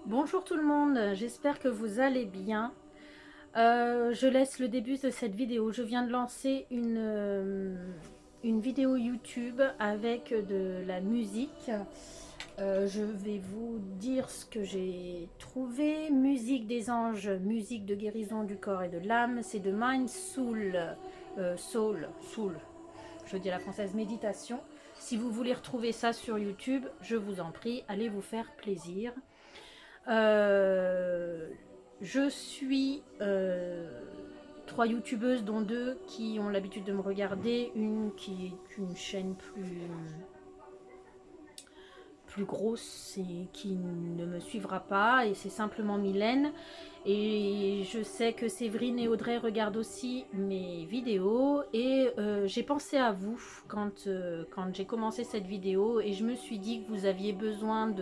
Bonjour tout le monde, j'espère que vous allez bien. Je laisse le début de cette vidéo. Je viens de lancer une vidéo YouTube avec de la musique. Je vais vous dire ce que j'ai trouvé. Musique des anges, musique de guérison du corps et de l'âme. C'est de Mind Soul, Soul. Je dis à la française méditation. Si vous voulez retrouver ça sur YouTube, je vous en prie, allez vous faire plaisir. Je suis trois youtubeuses, dont deux qui ont l'habitude de me regarder, une qui est une chaîne plus grosse et qui ne me suivra pas, et c'est simplement Mylène. Et je sais que Séverine et Audrey regardent aussi mes vidéos, et j'ai pensé à vous quand j'ai commencé cette vidéo, et je me suis dit que vous aviez besoin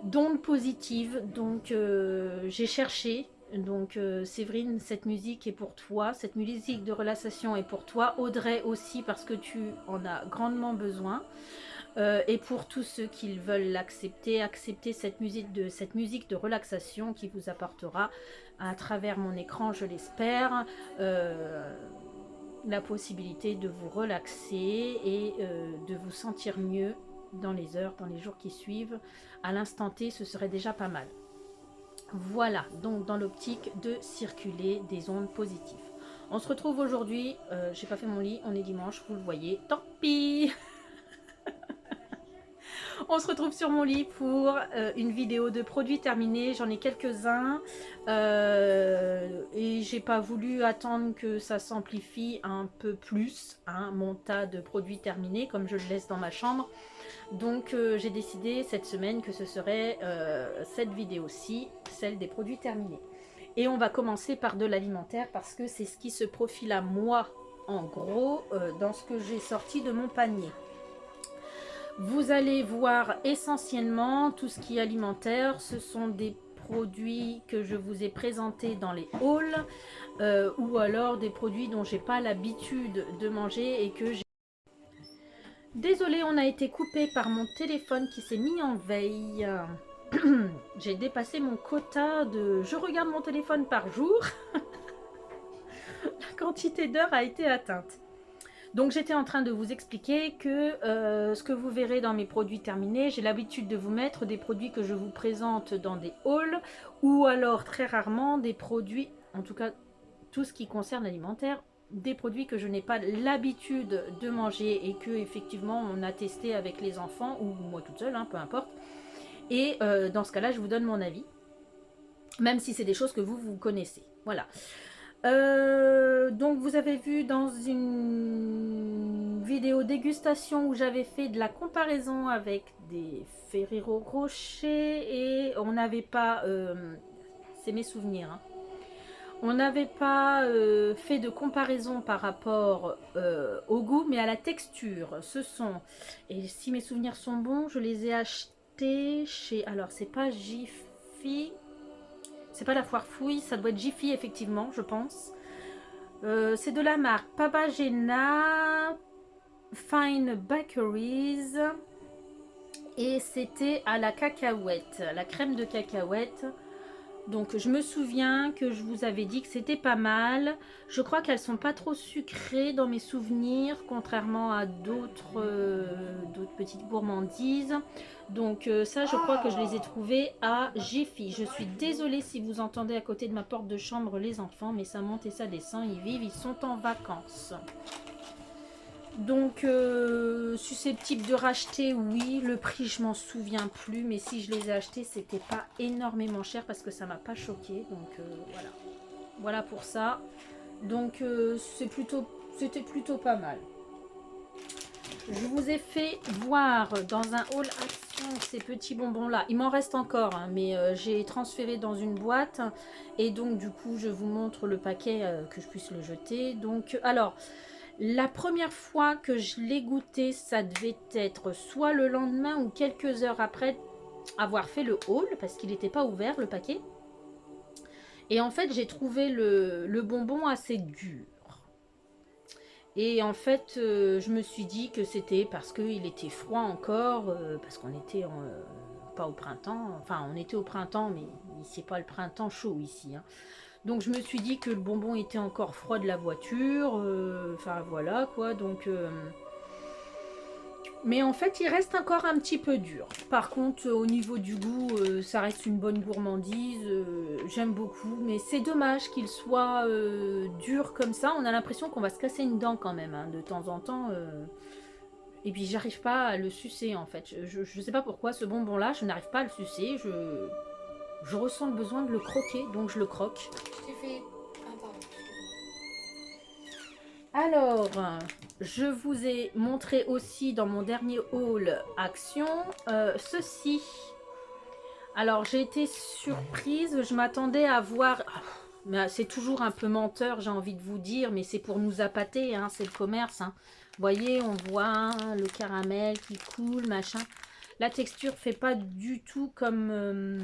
d'ondes positives. Donc j'ai cherché. Donc Séverine, cette musique est pour toi, cette musique de relaxation est pour toi. Audrey aussi, parce que tu en as grandement besoin. Et pour tous ceux qui veulent l'accepter, accepter cette musique de relaxation qui vous apportera à travers mon écran, je l'espère, la possibilité de vous relaxer et de vous sentir mieux dans les heures, dans les jours qui suivent. À l'instant T, ce serait déjà pas mal. Voilà, donc dans l'optique de circuler des ondes positives. On se retrouve aujourd'hui, j'ai pas fait mon lit, on est dimanche, vous le voyez, tant pis. On se retrouve sur mon lit pour une vidéo de produits terminés. J'en ai quelques-uns et j'ai pas voulu attendre que ça s'amplifie un peu plus, hein, mon tas de produits terminés comme je le laisse dans ma chambre. Donc j'ai décidé cette semaine que ce serait cette vidéo-ci, celle des produits terminés. Et on va commencer par de l'alimentaire parce que c'est ce qui se profile à moi en gros dans ce que j'ai sorti de mon panier. Vous allez voir essentiellement tout ce qui est alimentaire. Ce sont des produits que je vous ai présentés dans les hauls ou alors des produits dont j'ai pas l'habitude de manger et que j'ai... Désolée, on a été coupé par mon téléphone qui s'est mis en veille. J'ai dépassé mon quota de... Je regarde mon téléphone par jour. La quantité d'heures a été atteinte. Donc j'étais en train de vous expliquer que ce que vous verrez dans mes produits terminés, j'ai l'habitude de vous mettre des produits que je vous présente dans des hauls ou alors très rarement des produits, en tout cas tout ce qui concerne l'alimentaire, des produits que je n'ai pas l'habitude de manger et que effectivement on a testé avec les enfants ou moi toute seule, hein, peu importe. Et dans ce cas-là, je vous donne mon avis, même si c'est des choses que vous connaissez. Voilà. Donc vous avez vu dans une vidéo dégustation où j'avais fait de la comparaison avec des Ferrero Rocher et on n'avait pas, c'est mes souvenirs, hein, on n'avait pas fait de comparaison par rapport au goût mais à la texture. Ce sont, et si mes souvenirs sont bons, je les ai achetés chez, alors c'est pas Jiffy, c'est pas la foire fouille, ça doit être Jiffy effectivement, je pense. C'est de la marque Papagena Fine Bakeries et c'était à la cacahuète, la crème de cacahuète. Donc je me souviens que je vous avais dit que c'était pas mal. Je crois qu'elles sont pas trop sucrées dans mes souvenirs, contrairement à d'autres petites gourmandises. Donc ça, je crois que je les ai trouvées à Jiffy. Je suis désolée si vous entendez à côté de ma porte de chambre les enfants, mais ça monte et ça descend, ils vivent, ils sont en vacances. Donc susceptible de racheter, oui. Le prix je m'en souviens plus, mais si je les ai achetés c'était pas énormément cher parce que ça m'a pas choqué. Donc voilà, voilà pour ça. Donc c'était plutôt pas mal. Je vous ai fait voir dans un haul action ces petits bonbons là. Il m'en reste encore, hein, mais j'ai transféré dans une boîte et donc du coup je vous montre le paquet que je puisse le jeter. Donc alors, la première fois que je l'ai goûté, ça devait être soit le lendemain ou quelques heures après avoir fait le haul, parce qu'il n'était pas ouvert le paquet. Et en fait, j'ai trouvé le bonbon assez dur. Et en fait, je me suis dit que c'était parce qu'il était froid encore, parce qu'on était pas au printemps. Enfin, on était au printemps, mais c'est pas le printemps chaud ici. Hein. Donc je me suis dit que le bonbon était encore froid de la voiture. Enfin voilà quoi. Donc mais en fait, il reste encore un petit peu dur. Par contre, au niveau du goût, ça reste une bonne gourmandise. J'aime beaucoup. Mais c'est dommage qu'il soit dur comme ça. On a l'impression qu'on va se casser une dent quand même, hein, de temps en temps. Et puis, j'arrive pas à le sucer, en fait. Je sais pas pourquoi, ce bonbon-là, je n'arrive pas à le sucer. Je ressens le besoin de le croquer, donc je le croque. Je t'ai fait... Ah, pardon. Alors, je vous ai montré aussi dans mon dernier haul action ceci. Alors, j'ai été surprise, je m'attendais à voir... Mais c'est toujours un peu menteur, j'ai envie de vous dire, mais c'est pour nous appâter, hein, c'est le commerce. Hein. Vous voyez, on voit le caramel qui coule, machin. La texture fait pas du tout comme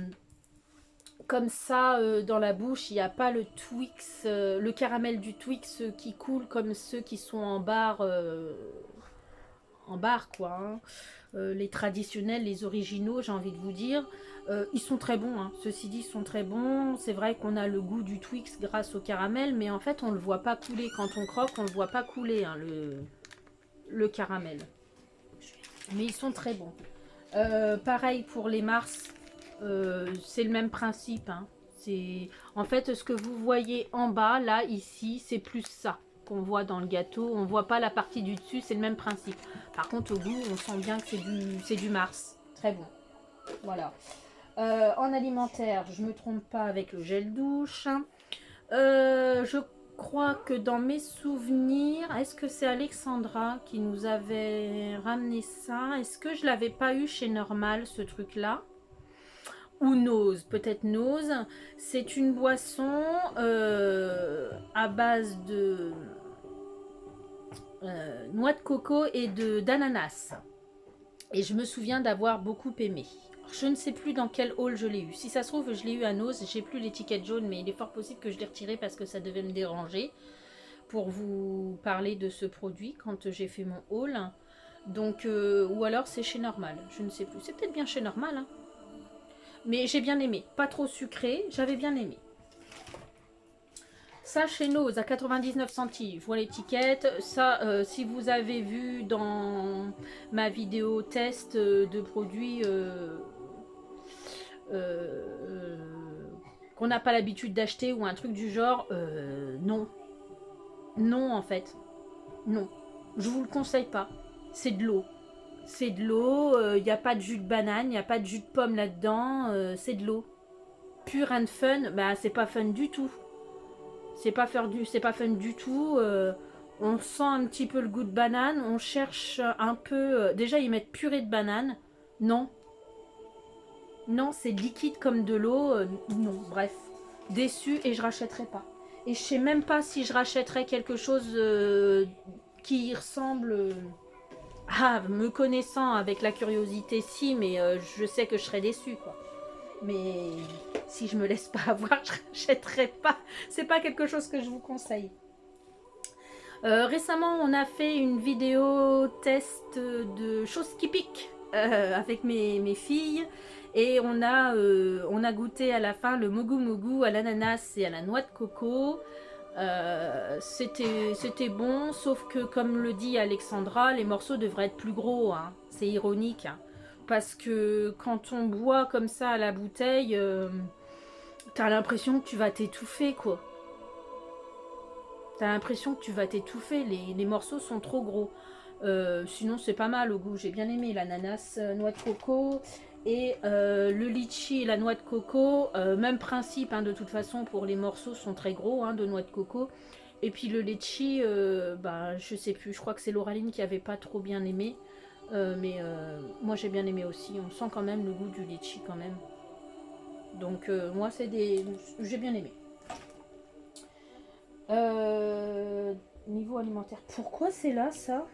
ça dans la bouche. Il n'y a pas le Twix, le caramel du Twix qui coule comme ceux qui sont en barre quoi. Hein. Les traditionnels, les originaux, j'ai envie de vous dire. Ils sont très bons, hein. Ceci dit, ils sont très bons. C'est vrai qu'on a le goût du Twix grâce au caramel, mais en fait, on ne le voit pas couler. Quand on croque, on ne le voit pas couler, hein, le caramel. Mais ils sont très bons. Pareil pour les Mars, c'est le même principe. Hein. En fait, ce que vous voyez en bas, là, ici, c'est plus ça qu'on voit dans le gâteau. On ne voit pas la partie du dessus, c'est le même principe. Par contre, au goût, on sent bien que c'est du Mars. Très bon. Voilà. En alimentaire, je ne me trompe pas avec le gel douche. Je crois que dans mes souvenirs, est-ce que c'est Alexandra qui nous avait ramené ça? Est-ce que je l'avais pas eu chez Normal, ce truc-là? Ou Nose, peut-être Nose. C'est une boisson à base de noix de coco et d'ananas. Et je me souviens d'avoir beaucoup aimé. Je ne sais plus dans quel haul je l'ai eu. Si ça se trouve, je l'ai eu à Nose. J'ai plus l'étiquette jaune, mais il est fort possible que je l'ai retiré parce que ça devait me déranger pour vous parler de ce produit quand j'ai fait mon haul. Donc, ou alors c'est chez Normal. Je ne sais plus. C'est peut-être bien chez Normal. Hein. Mais j'ai bien aimé. Pas trop sucré. J'avais bien aimé. Ça chez Nose à 99 centimes, je vois l'étiquette. Ça, si vous avez vu dans ma vidéo test de produits qu'on n'a pas l'habitude d'acheter ou un truc du genre, non. Non en fait. Non. Je vous le conseille pas. C'est de l'eau. C'est de l'eau. Il n'y a pas de jus de banane, il n'y a pas de jus de pomme là-dedans. C'est de l'eau. Pure and fun, bah c'est pas fun du tout. C'est pas fun du tout. On sent un petit peu le goût de banane. On cherche un peu... déjà, ils mettent purée de banane. Non. Non, c'est liquide comme de l'eau. Non, bref. Déçu et je rachèterai pas. Et je sais même pas si je rachèterais quelque chose qui ressemble... Ah, me connaissant avec la curiosité, si, mais je sais que je serais déçue, quoi. Mais si je me laisse pas avoir, je n'achèterai pas. C'est pas quelque chose que je vous conseille. Récemment, on a fait une vidéo test de choses qui piquent avec mes filles. Et on a goûté à la fin le mogu mogu à l'ananas et à la noix de coco. C'était bon, sauf que comme le dit Alexandra, les morceaux devraient être plus gros. Hein. C'est ironique. Hein. Parce que quand on boit comme ça à la bouteille, t'as l'impression que tu vas t'étouffer, quoi. T'as l'impression que tu vas t'étouffer. Les morceaux sont trop gros. Sinon, c'est pas mal au goût. J'ai bien aimé l'ananas, noix de coco. Et le litchi et la noix de coco, même principe, hein, de toute façon, pour les morceaux sont très gros, hein, de noix de coco. Et puis le litchi, bah, je sais plus, je crois que c'est Lauraline qui avait pas trop bien aimé. Mais moi j'ai bien aimé aussi. On sent quand même le goût du litchi quand même. Donc moi c'est des... J'ai bien aimé. Niveau alimentaire. Pourquoi c'est là ça?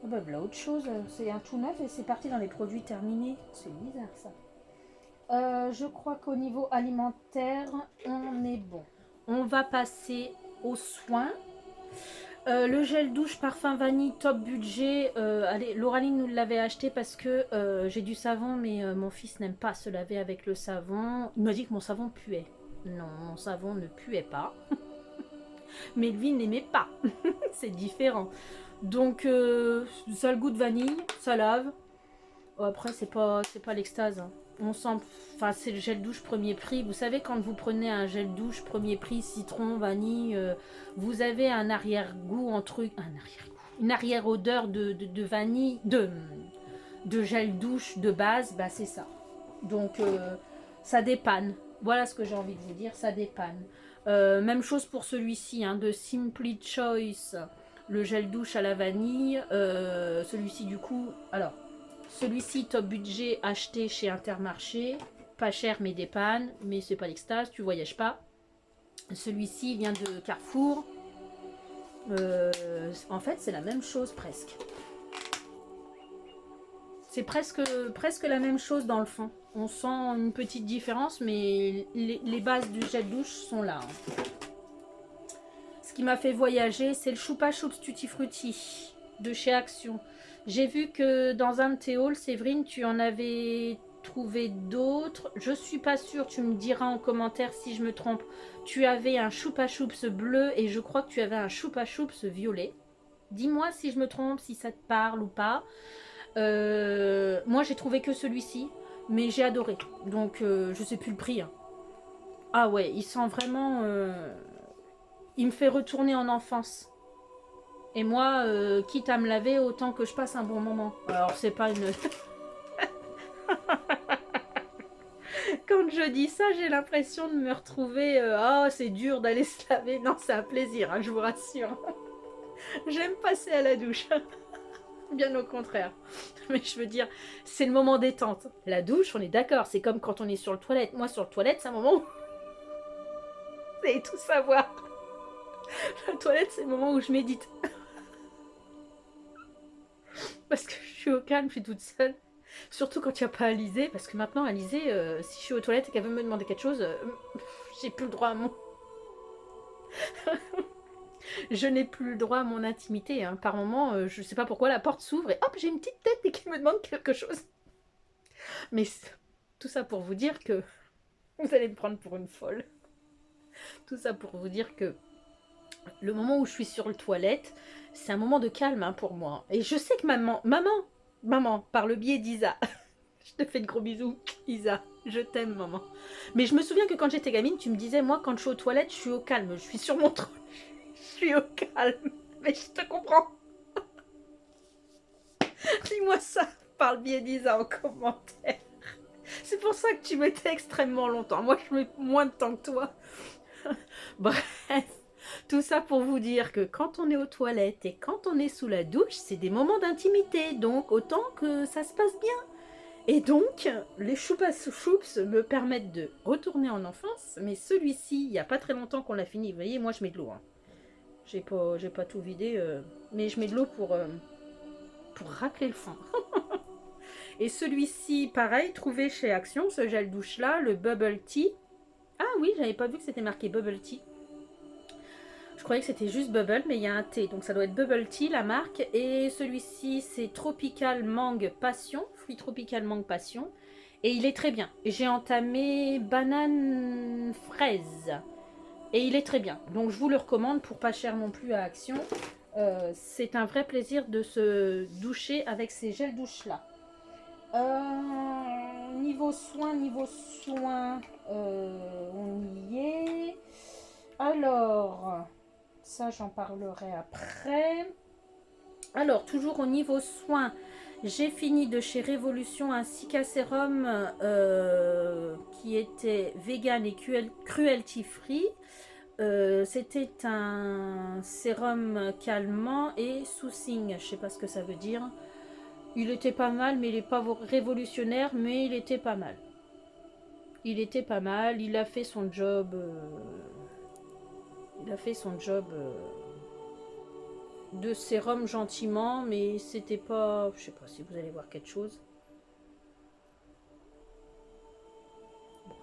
Ah bah voilà autre chose. C'est un tout neuf et c'est parti dans les produits terminés. C'est bizarre ça. Je crois qu'au niveau alimentaire, on est bon. On va passer aux soins. Le gel douche parfum vanille top budget. Allez, Lauraline nous l'avait acheté parce que j'ai du savon, mais mon fils n'aime pas se laver avec le savon. Il m'a dit que mon savon puait. Non, mon savon ne puait pas. Mais lui n'aimait pas. C'est différent. Donc, ça a le goût de vanille, ça lave. Oh, après, c'est pas l'extase. Hein. On sent, enfin, c'est le gel douche premier prix. Vous savez, quand vous prenez un gel douche premier prix, citron, vanille, vous avez un arrière-goût en truc, une arrière-odeur de vanille, de gel douche de base, bah c'est ça. Donc, ça dépanne. Voilà ce que j'ai envie de vous dire, ça dépanne. Même chose pour celui-ci, hein, de Simply Choice, le gel douche à la vanille. Celui-ci, du coup, alors. Celui-ci, top budget, acheté chez Intermarché. Pas cher, mais dépanne. Mais c'est pas l'extase, tu voyages pas. Celui-ci vient de Carrefour. En fait, c'est la même chose presque. C'est presque la même chose dans le fond. On sent une petite différence, mais les bases du gel douche sont là. Ce qui m'a fait voyager, c'est le Choupa Choups Tutti Frutti de chez Action. J'ai vu que dans un de tes hauls, Séverine, tu en avais trouvé d'autres. Je suis pas sûre, tu me diras en commentaire si je me trompe. Tu avais un Choupa Choups bleu et je crois que tu avais un Choupa Choups violet. Dis-moi si je me trompe, si ça te parle ou pas. Moi, j'ai trouvé que celui-ci, mais j'ai adoré. Donc, je sais plus le prix. Hein. Ah ouais, il sent vraiment... il me fait retourner en enfance. Et moi, quitte à me laver, autant que je passe un bon moment. Alors, c'est pas une... Quand je dis ça, j'ai l'impression de me retrouver... oh, c'est dur d'aller se laver. Non, c'est un plaisir, hein, je vous rassure. J'aime passer à la douche. Bien au contraire. Mais je veux dire, c'est le moment détente. La douche, on est d'accord, c'est comme quand on est sur le toilette. Moi, sur le toilette, c'est un moment où... Vous allez tout savoir. La toilette, c'est le moment où je médite. Parce que je suis au calme, je suis toute seule. Surtout quand il n'y a pas Alizé. Parce que maintenant, Alizé, si je suis aux toilettes et qu'elle veut me demander quelque chose, j'ai plus le droit à mon... je n'ai plus le droit à mon intimité. Hein. Par moment, je ne sais pas pourquoi, la porte s'ouvre et hop, j'ai une petite tête et qui me demande quelque chose. Mais tout ça pour vous dire que... Vous allez me prendre pour une folle. Tout ça pour vous dire que le moment où je suis sur le toilette, c'est un moment de calme hein, pour moi. Et je sais que maman, par le biais d'Isa, je te fais de gros bisous, Isa, je t'aime maman. Mais je me souviens que quand j'étais gamine, tu me disais, moi quand je suis aux toilettes, je suis au calme, je suis sur mon trône, je suis au calme. Mais je te comprends. Dis-moi ça par le biais d'Isa en commentaire. C'est pour ça que tu mettais extrêmement longtemps. Moi, je mets moins de temps que toi. Bref. Tout ça pour vous dire que quand on est aux toilettes et quand on est sous la douche, c'est des moments d'intimité, donc autant que ça se passe bien. Et donc, les Choupa Choups me permettent de retourner en enfance, mais celui-ci, il n'y a pas très longtemps qu'on l'a fini. Vous voyez, moi je mets de l'eau. Hein. J'ai pas tout vidé, mais je mets de l'eau pour racler le fond. Et celui-ci, pareil, trouvé chez Action, ce gel douche-là, le Bubble Tea. Ah oui, j'avais pas vu que c'était marqué Bubble Tea. Je croyais que c'était juste Bubble, mais il y a un thé. Donc ça doit être Bubble Tea, la marque. Et celui-ci, c'est Tropical Mangue Passion. Fruit Tropical Mangue Passion. Et il est très bien. J'ai entamé banane fraise. Et il est très bien. Donc je vous le recommande pour pas cher non plus à Action. C'est un vrai plaisir de se doucher avec ces gels douches-là. Niveau soin, on y est. Alors... Ça, j'en parlerai après. Alors, toujours au niveau soins, j'ai fini de chez Révolution un Cica Sérum qui était vegan et cruelty free. C'était un sérum calmant et soothing. Je sais pas ce que ça veut dire. Il était pas mal, mais il n'est pas révolutionnaire, mais il était pas mal. Il était pas mal. Il a fait son job... Il a fait son job de sérum gentiment, mais c'était pas... Je sais pas si vous allez voir quelque chose.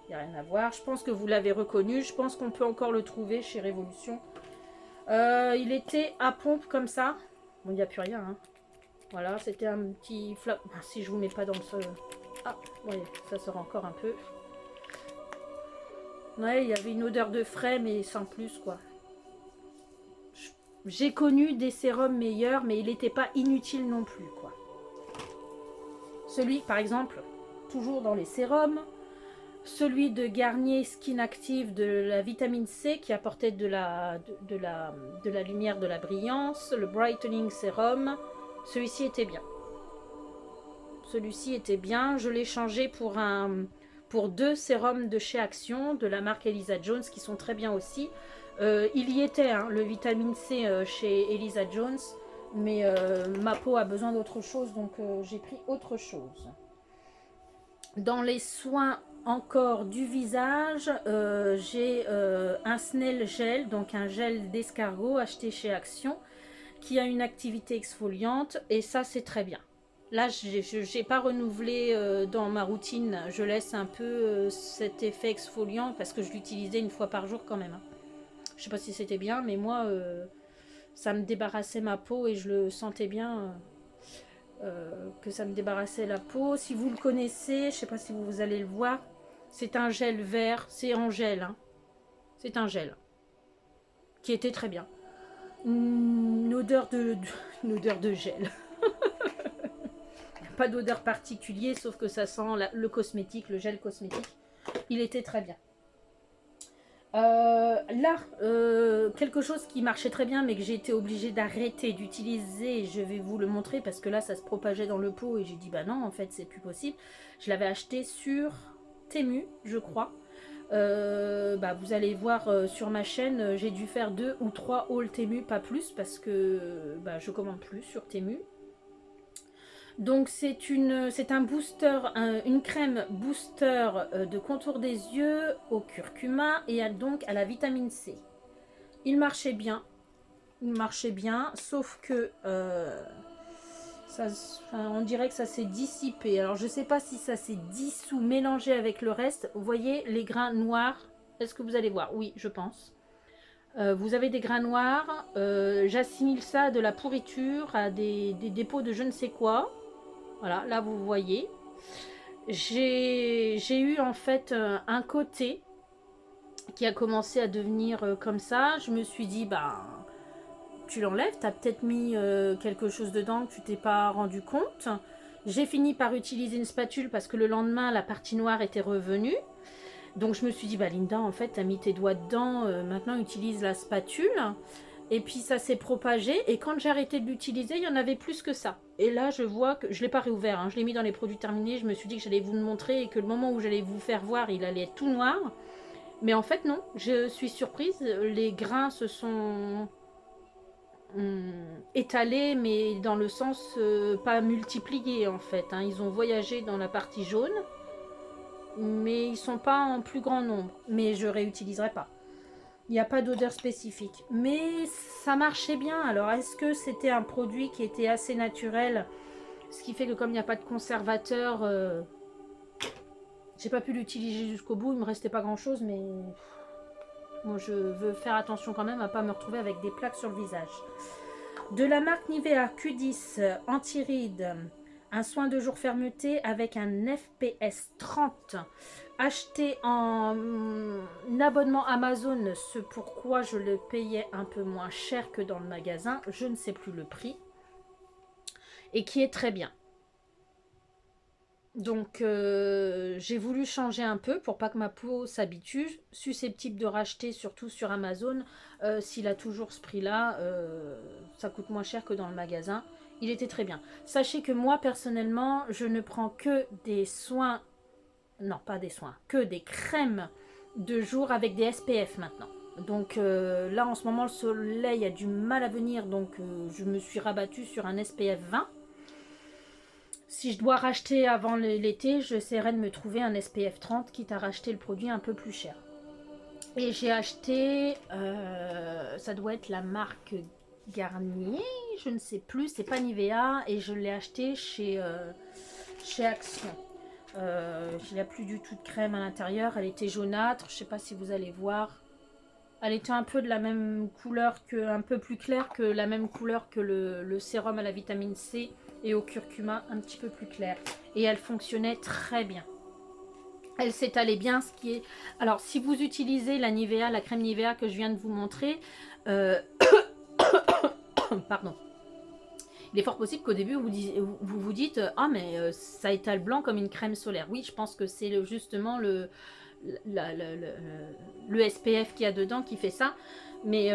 Il n'y a rien à voir. Je pense que vous l'avez reconnu. Je pense qu'on peut encore le trouver chez Révolution. Il était à pompe comme ça. Bon, il n'y a plus rien. Hein. Voilà, c'était un petit flop. Si je vous mets pas dans le... Ah, oui, ça sort encore un peu. Ouais, il y avait une odeur de frais, mais sans plus, quoi. J'ai connu des sérums meilleurs, mais il n'était pas inutile non plus, quoi. Celui, par exemple, toujours dans les sérums, celui de Garnier Skin Active de la vitamine C qui apportait de la lumière, de la brillance, le Brightening Serum, celui-ci était bien. Celui-ci était bien, je l'ai changé pour 2 sérums de chez Action, de la marque Elisa Jones, qui sont très bien aussi. Il y était, hein, le vitamine C chez Elisa Jones, mais ma peau a besoin d'autre chose, donc j'ai pris autre chose. Dans les soins encore du visage, j'ai un Snell Gel, donc un gel d'escargot acheté chez Action, qui a une activité exfoliante, et ça c'est très bien. Là, je n'ai pas renouvelé dans ma routine, je laisse un peu cet effet exfoliant, parce que je l'utilisais une fois par jour quand même. Hein. Je sais pas si c'était bien, mais moi, ça me débarrassait ma peau, et je le sentais bien... que ça me débarrassait la peau. Si vous le connaissez, je sais pas si vous allez le voir, c'est un gel vert, c'est en gel, hein. C'est un gel qui était très bien. Une odeur une odeur de gel. Pas d'odeur particulière, sauf que ça sent le cosmétique, le gel cosmétique. Il était très bien. Quelque chose qui marchait très bien mais que j'ai été obligée d'arrêter d'utiliser, je vais vous le montrer parce que là ça se propageait dans le pot et j'ai dit bah non en fait c'est plus possible. Je l'avais acheté sur Temu je crois. Vous allez voir sur ma chaîne, j'ai dû faire 2 ou 3 hauls Temu, pas plus parce que je commande plus sur Temu. Donc c'est un booster, une crème booster de contour des yeux au curcuma et donc à la vitamine C. Il marchait bien, sauf que on dirait que ça s'est dissipé. Alors je sais pas si ça s'est dissous, mélangé avec le reste. Vous voyez les grains noirs, est-ce que vous allez voir? Oui, je pense. Vous avez des grains noirs, j'assimile ça à de la pourriture, à des dépôts de je ne sais quoi. Voilà, là vous voyez. J'ai eu en fait un côté qui a commencé à devenir comme ça. Je me suis dit, tu l'enlèves, tu as peut-être mis quelque chose dedans que tu t'es pas rendu compte. J'ai fini par utiliser une spatule parce que le lendemain, la partie noire était revenue. Donc je me suis dit, Linda, en fait, tu as mis tes doigts dedans, maintenant utilise la spatule. Et puis ça s'est propagé et quand j'ai arrêté de l'utiliser, il y en avait plus que ça. Et là, je vois que je ne l'ai pas réouvert, hein, je l'ai mis dans les produits terminés. Je me suis dit que j'allais vous le montrer et que le moment où j'allais vous faire voir, il allait être tout noir. Mais en fait, non, je suis surprise. Les grains se sont étalés, mais dans le sens pas multipliés en fait. Hein. Ils ont voyagé dans la partie jaune, mais ils ne sont pas en plus grand nombre. Mais je ne réutiliserai pas. Il n'y a pas d'odeur spécifique. Mais ça marchait bien. Alors, est-ce que c'était un produit qui était assez naturel? Ce qui fait que comme il n'y a pas de conservateur, j'ai pas pu l'utiliser jusqu'au bout. Il me restait pas grand-chose, mais moi, je veux faire attention quand même à pas me retrouver avec des plaques sur le visage. De la marque Nivea Q10 anti-rides, un soin de jour fermeté avec un FPS 30. Acheté en abonnement Amazon, ce pourquoi je le payais un peu moins cher que dans le magasin, je ne sais plus le prix, et qui est très bien. Donc j'ai voulu changer un peu pour pas que ma peau s'habitue, susceptible de racheter surtout sur Amazon, s'il a toujours ce prix là, ça coûte moins cher que dans le magasin. Il était très bien. Sachez que moi personnellement je ne prends que des soins, non pas des soins, que des crèmes de jour avec des SPF maintenant. Donc là en ce moment le soleil a du mal à venir, donc je me suis rabattue sur un SPF 20. Si je dois racheter avant l'été, j'essaierai de me trouver un SPF 30, quitte à racheter le produit un peu plus cher. Et j'ai acheté, ça doit être la marque Garnier, je ne sais plus, c'est pas Nivea, et je l'ai acheté chez Action. Il n'y a plus du tout de crème à l'intérieur, elle était jaunâtre, je ne sais pas si vous allez voir. Elle était un peu de la même couleur, un peu plus claire que la même couleur que le sérum à la vitamine C et au curcuma, un petit peu plus clair. Et elle fonctionnait très bien. Elle s'étalait bien, ce qui est... Alors, si vous utilisez la Nivea, la crème Nivea que je viens de vous montrer, pardon. Il est fort possible qu'au début, vous vous dites « Ah, mais ça étale blanc comme une crème solaire. » Oui, je pense que c'est justement le SPF qu'il y a dedans qui fait ça. Mais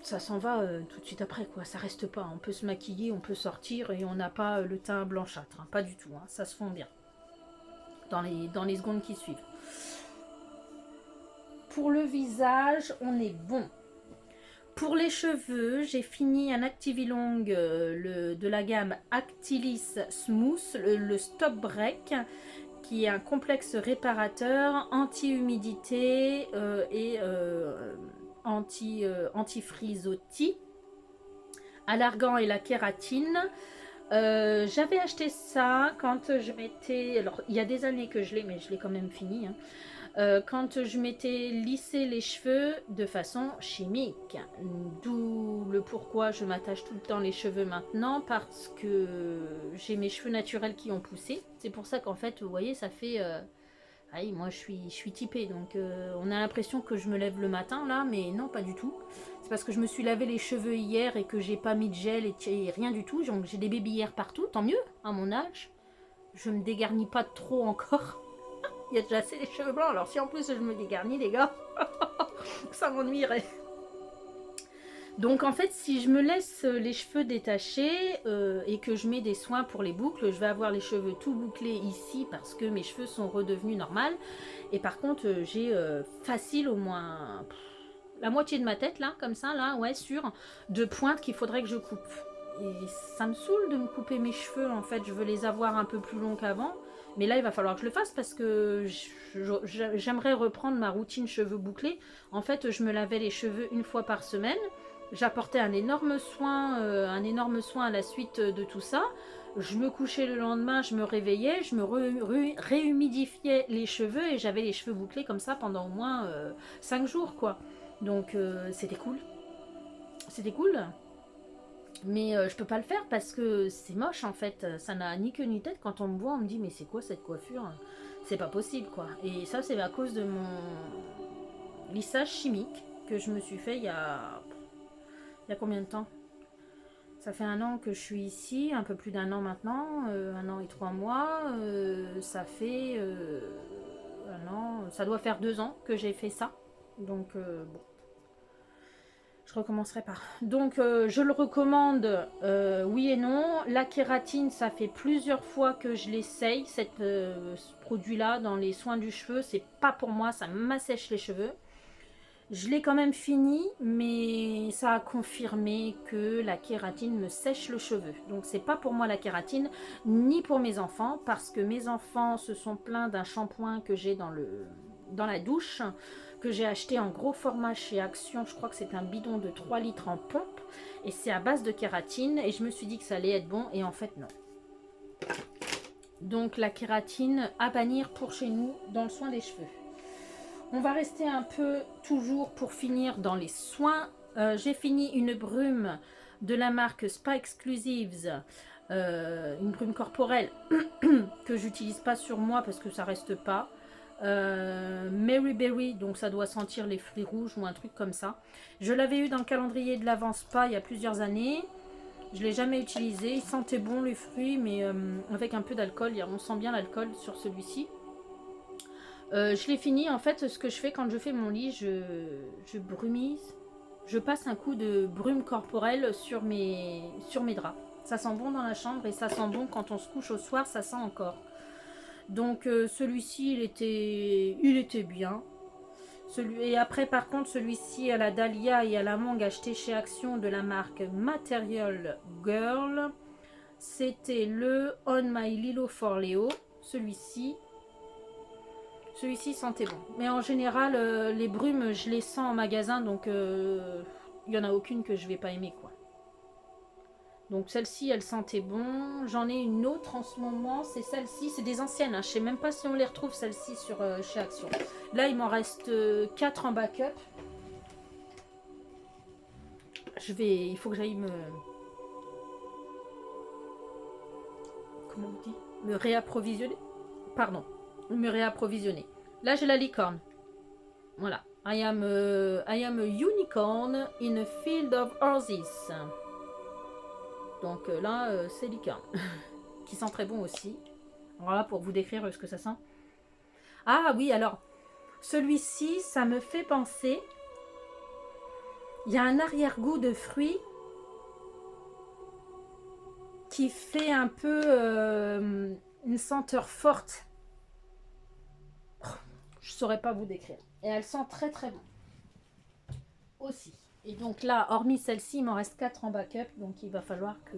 ça s'en va tout de suite après, quoi. Ça reste pas. On peut se maquiller, on peut sortir et on n'a pas le teint blanchâtre. Hein. Pas du tout. Hein. Ça se fond bien dans les secondes qui suivent. Pour le visage, on est bon. Pour les cheveux, j'ai fini un Activilong de la gamme Actilis Smooth, le Stop Break, qui est un complexe réparateur, anti-humidité et anti-frisottis, à l'argan et la kératine. J'avais acheté ça quand je m'étais... Alors, il y a des années que je l'ai, mais je l'ai quand même fini. Hein. Quand je m'étais lissé les cheveux de façon chimique. D'où le pourquoi je m'attache tout le temps les cheveux maintenant, parce que j'ai mes cheveux naturels qui ont poussé. C'est pour ça qu'en fait, vous voyez, ça fait... Aïe, moi je suis typée, donc on a l'impression que je me lève le matin là, mais non, pas du tout. C'est parce que je me suis lavé les cheveux hier et que j'ai pas mis de gel et rien du tout. J'ai des bébillères partout, tant mieux, à mon âge. Je me dégarnis pas trop encore. Il y a déjà assez les cheveux blancs, alors si en plus je me dégarnis, les gars, ça m'ennuierait. Donc en fait, si je me laisse les cheveux détachés et que je mets des soins pour les boucles, je vais avoir les cheveux tout bouclés ici parce que mes cheveux sont redevenus normaux. Et par contre, j'ai facile au moins la moitié de ma tête, là, comme ça, là, ouais, sûr, de pointe qu'il faudrait que je coupe. Et ça me saoule de me couper mes cheveux, en fait, je veux les avoir un peu plus longs qu'avant. Mais là, il va falloir que je le fasse parce que j'aimerais reprendre ma routine cheveux bouclés. En fait, je me lavais les cheveux une fois par semaine. J'apportais un énorme soin à la suite de tout ça. Je me couchais le lendemain, je me réveillais, je me réhumidifiais les cheveux et j'avais les cheveux bouclés comme ça pendant au moins 5 jours, quoi. Donc, c'était cool. C'était cool. Mais je peux pas le faire parce que c'est moche en fait, ça n'a ni queue ni tête. Quand on me voit, on me dit mais c'est quoi cette coiffure? C'est pas possible quoi. Et ça c'est à cause de mon lissage chimique que je me suis fait il y a combien de temps? Ça fait 1 an que je suis ici, un peu plus d'1 an maintenant, 1 an et 3 mois. Ça fait 1 an, ça doit faire 2 ans que j'ai fait ça. Donc bon. Je recommencerai par. Donc, je le recommande, oui et non. La kératine, ça fait plusieurs fois que je l'essaye, ce produit-là, dans les soins du cheveu. C'est pas pour moi, ça m'assèche les cheveux. Je l'ai quand même fini, mais ça a confirmé que la kératine me sèche le cheveu. Donc, c'est pas pour moi la kératine, ni pour mes enfants, parce que mes enfants se sont plaints d'un shampoing que j'ai dans la douche, que j'ai acheté en gros format chez Action. Je crois que c'est un bidon de 3 litres en pompe et c'est à base de kératine et je me suis dit que ça allait être bon et en fait non. Donc la kératine à bannir pour chez nous dans le soin des cheveux. On va rester un peu toujours pour finir dans les soins. J'ai fini une brume de la marque Spa Exclusives, une brume corporelle que j'utilise pas sur moi parce que ça reste pas. Mary Berry, donc ça doit sentir les fruits rouges ou un truc comme ça. Je l'avais eu dans le calendrier de l'Avent Spa il y a plusieurs années. Je l'ai jamais utilisé. Il sentait bon les fruits, mais avec un peu d'alcool. On sent bien l'alcool sur celui-ci. Je l'ai fini. En fait, ce que je fais quand je fais mon lit, je brumise. Je passe un coup de brume corporelle sur mes draps. Ça sent bon dans la chambre et ça sent bon quand on se couche au soir, ça sent encore. Donc celui-ci il était bien. Et après par contre celui-ci à la dahlia et à la mangue acheté chez Action de la marque Material Girl. C'était le On My Lilo for Leo. Celui-ci sentait bon. Mais en général les brumes je les sens en magasin donc il n'y en a aucune que je vais pas aimer quoi. Donc celle-ci, elle sentait bon. J'en ai une autre en ce moment, c'est celle-ci. C'est des anciennes, hein. Je sais même pas si on les retrouve, celle-ci, sur chez Action. Là, il m'en reste 4 en backup. Il faut que j'aille comment on dit, me réapprovisionner. Pardon, me réapprovisionner. Là, j'ai la licorne. Voilà. I am a unicorn in a field of roses. Donc là, c'est licorne. Qui sent très bon aussi. Alors là, pour vous décrire ce que ça sent. Ah oui, alors, celui-ci, ça me fait penser. Il y a un arrière-goût de fruits qui fait un peu une senteur forte. Je saurais pas vous décrire. Et elle sent très très bon. Aussi. Et donc là, hormis celle-ci, il m'en reste 4 en backup. Donc il va falloir que...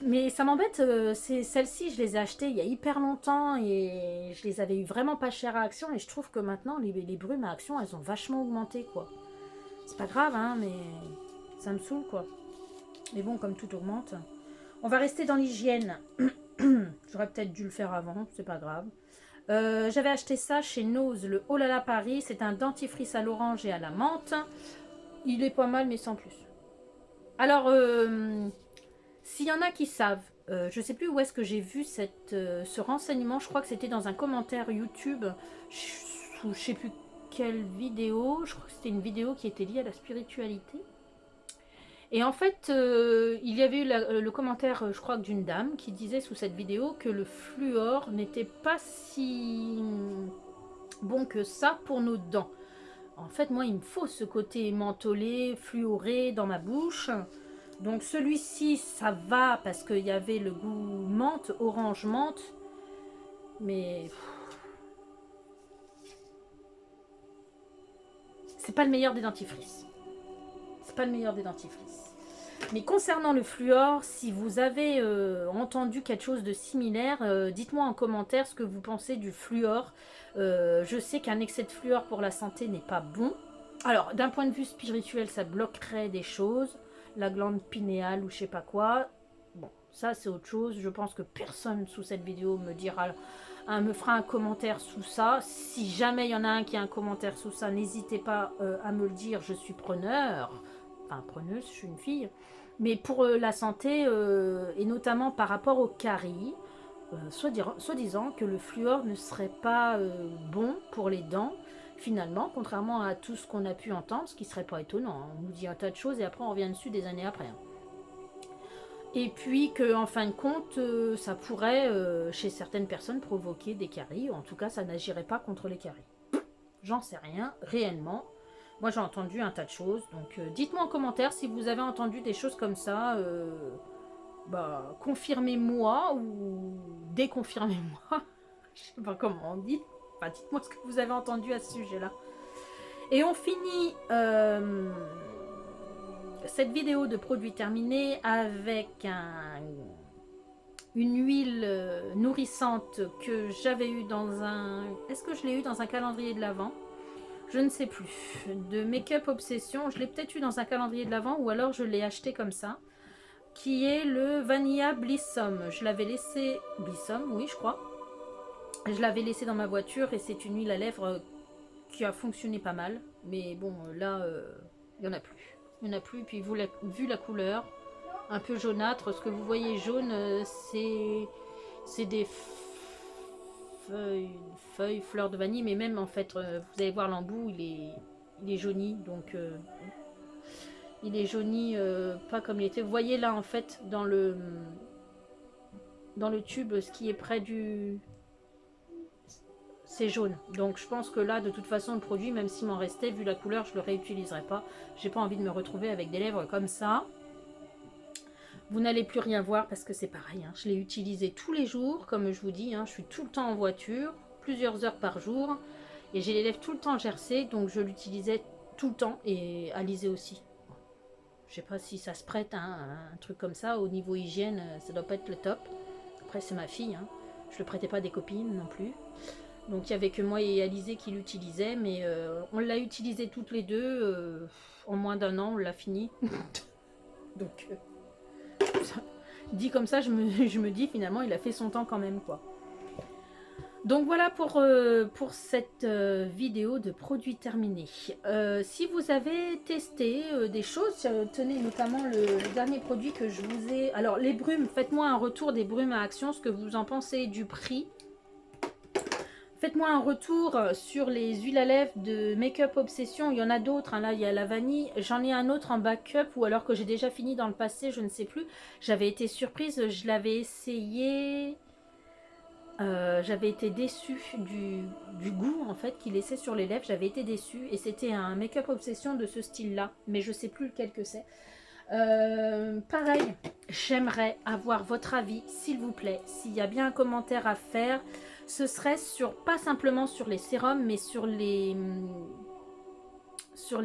Mais ça m'embête, c'est celles-ci, je les ai achetées il y a hyper longtemps et je les avais eu vraiment pas cher à Action. Et je trouve que maintenant, les brumes à Action, elles ont vachement augmenté, quoi. C'est pas grave, hein, mais ça me saoule, quoi. Mais bon, comme tout augmente. On va rester dans l'hygiène. J'aurais peut-être dû le faire avant, c'est pas grave. J'avais acheté ça chez Nose, le Oh là là Paris. C'est un dentifrice à l'orange et à la menthe. Il est pas mal, mais sans plus. Alors, s'il y en a qui savent, je sais plus où est-ce que j'ai vu ce renseignement. Je crois que c'était dans un commentaire YouTube. Je sais plus quelle vidéo. Je crois que c'était une vidéo qui était liée à la spiritualité. Et en fait, il y avait eu le commentaire, je crois, d'une dame qui disait sous cette vidéo que le fluor n'était pas si bon que ça pour nos dents. En fait, moi, il me faut ce côté mentholé, fluoré dans ma bouche. Donc celui-ci, ça va parce qu'il y avait le goût menthe, orange menthe. Mais c'est pas le meilleur des dentifrices. C'est pas le meilleur des dentifrices. Mais concernant le fluor, si vous avez entendu quelque chose de similaire, dites-moi en commentaire ce que vous pensez du fluor. Je sais qu'un excès de fluor pour la santé n'est pas bon. Alors, d'un point de vue spirituel, ça bloquerait des choses. La glande pinéale ou je sais pas quoi. Bon, ça c'est autre chose. Je pense que personne sous cette vidéo me fera un commentaire sous ça. Si jamais il y en a un qui a un commentaire sous ça, n'hésitez pas à me le dire. Je suis preneur. Enfin, preneuse, je suis une fille. Mais pour la santé, et notamment par rapport au caries, soi-disant que le fluor ne serait pas bon pour les dents, finalement, contrairement à tout ce qu'on a pu entendre, ce qui serait pas étonnant. On nous dit un tas de choses et après on revient dessus des années après. Et puis qu'en fin de compte, ça pourrait, chez certaines personnes, provoquer des caries. En tout cas, ça n'agirait pas contre les caries. J'en sais rien, réellement. Moi, j'ai entendu un tas de choses. Donc, dites-moi en commentaire si vous avez entendu des choses comme ça. Confirmez-moi ou déconfirmez-moi. Je sais pas comment on dit. Enfin, dites-moi ce que vous avez entendu à ce sujet-là. Et on finit cette vidéo de produits terminés avec une huile nourrissante que j'avais eu dans un... Est-ce que je l'ai eu dans un calendrier de l'Avent? Je ne sais plus. De Make-up Obsession. Je l'ai peut-être eu dans un calendrier de l'Avent ou alors je l'ai acheté comme ça. Qui est le Vanilla Blossom. Je l'avais laissé... Blossom, oui, je crois. Je l'avais laissé dans ma voiture et c'est une huile à lèvres qui a fonctionné pas mal. Mais bon, là, il n'y en a plus. Il n'y en a plus. Puis vu la couleur, un peu jaunâtre. Ce que vous voyez jaune, c'est des feuilles, fleurs de vanille. Mais même, en fait, vous allez voir l'embout, il est jauni. Donc, il est jauni, pas comme il était. Vous voyez là, en fait, dans le tube, ce qui est près du... C'est jaune. Donc je pense que là, de toute façon, le produit, même s'il m'en restait, vu la couleur, je le réutiliserai pas. J'ai pas envie de me retrouver avec des lèvres comme ça. Vous n'allez plus rien voir parce que c'est pareil. Hein. Je l'ai utilisé tous les jours, comme je vous dis. Hein. Je suis tout le temps en voiture, plusieurs heures par jour. Et j'ai les lèvres tout le temps gercées, donc je l'utilisais tout le temps. Et Alizé aussi. Je sais pas si ça se prête à un truc comme ça. Au niveau hygiène, ça doit pas être le top. Après, c'est ma fille. Hein. Je le prêtais pas à des copines non plus. Donc il n'y avait que moi et Alizé qui l'utilisaient, mais on l'a utilisé toutes les deux. En moins d'un an, on l'a fini. Donc Dit comme ça, je me dis finalement, il a fait son temps quand même, quoi. Donc voilà pour cette vidéo de produits terminés. Si vous avez testé des choses, tenez notamment le dernier produit que je vous ai... Alors les brumes, faites-moi un retour des brumes à action, ce que vous en pensez du prix. Faites-moi un retour sur les huiles à lèvres de Make-up Obsession. Il y en a d'autres, hein. Là il y a la vanille. J'en ai un autre en backup ou alors que j'ai déjà fini dans le passé, je ne sais plus. J'avais été surprise, je l'avais essayé... j'avais été déçue du goût en fait qu'il laissait sur les lèvres. J'avais été déçue et c'était un Make-up Obsession de ce style là, mais je sais plus lequel que c'est. Pareil, j'aimerais avoir votre avis s'il vous plaît. S'il y a bien un commentaire à faire, ce serait sur, pas simplement sur les sérums, mais sur les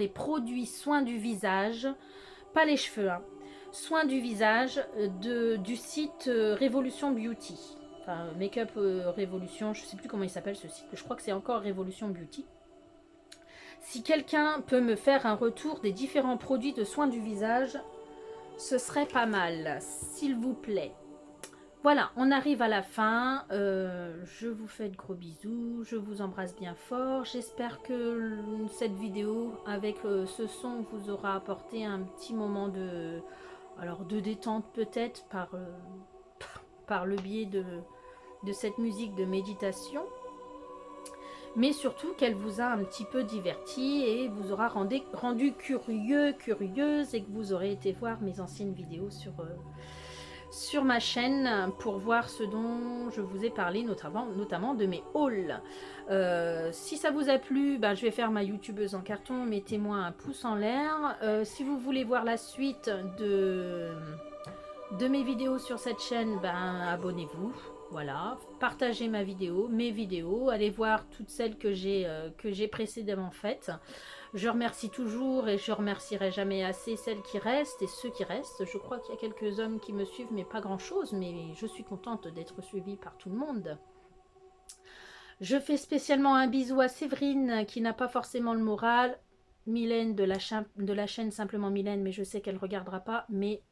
produits soins du visage, pas les cheveux, hein. Soins du visage du site Révolution Beauty. Enfin, Make-up Révolution, je ne sais plus comment il s'appelle ce site, je crois que c'est encore Révolution Beauty. Si quelqu'un peut me faire un retour des différents produits de soins du visage, ce serait pas mal, s'il vous plaît. Voilà, on arrive à la fin. Je vous fais de gros bisous, je vous embrasse bien fort. J'espère que cette vidéo avec ce son vous aura apporté un petit moment de détente peut-être par le biais de cette musique de méditation, mais surtout qu'elle vous a un petit peu diverti et vous aura rendu curieuse et que vous aurez été voir mes anciennes vidéos sur ma chaîne pour voir ce dont je vous ai parlé, notamment de mes hauls. Si ça vous a plu, je vais faire ma youtubeuse en carton, mettez-moi un pouce en l'air. Si vous voulez voir la suite de mes vidéos sur cette chaîne, abonnez-vous. Voilà, partagez ma vidéo, mes vidéos, allez voir toutes celles que j'ai précédemment faites. Je remercie toujours et je remercierai jamais assez celles qui restent et ceux qui restent. Je crois qu'il y a quelques hommes qui me suivent, mais pas grand chose, mais je suis contente d'être suivie par tout le monde. Je fais spécialement un bisou à Séverine qui n'a pas forcément le moral, Mylène de la chaîne Simplement Mylène, mais je sais qu'elle ne regardera pas, mais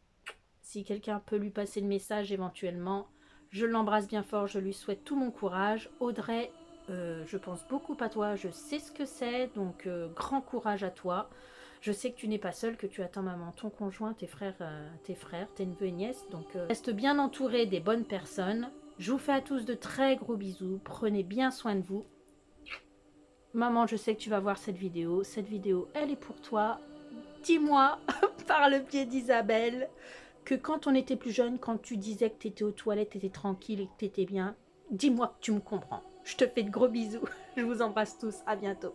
si quelqu'un peut lui passer le message éventuellement, je l'embrasse bien fort, je lui souhaite tout mon courage. Audrey, je pense beaucoup à toi, je sais ce que c'est, donc grand courage à toi. Je sais que tu n'es pas seule, que tu attends maman, ton conjoint, tes frères, tes neveux et nièces, donc reste bien entouré des bonnes personnes. Je vous fais à tous de très gros bisous, prenez bien soin de vous. Maman, je sais que tu vas voir cette vidéo, elle est pour toi. Dis-moi, par le pied d'Isabelle, que quand on était plus jeune, quand tu disais que tu étais aux toilettes, tu étais tranquille et que tu étais bien, dis-moi que tu me comprends. Je te fais de gros bisous. Je vous embrasse tous. À bientôt.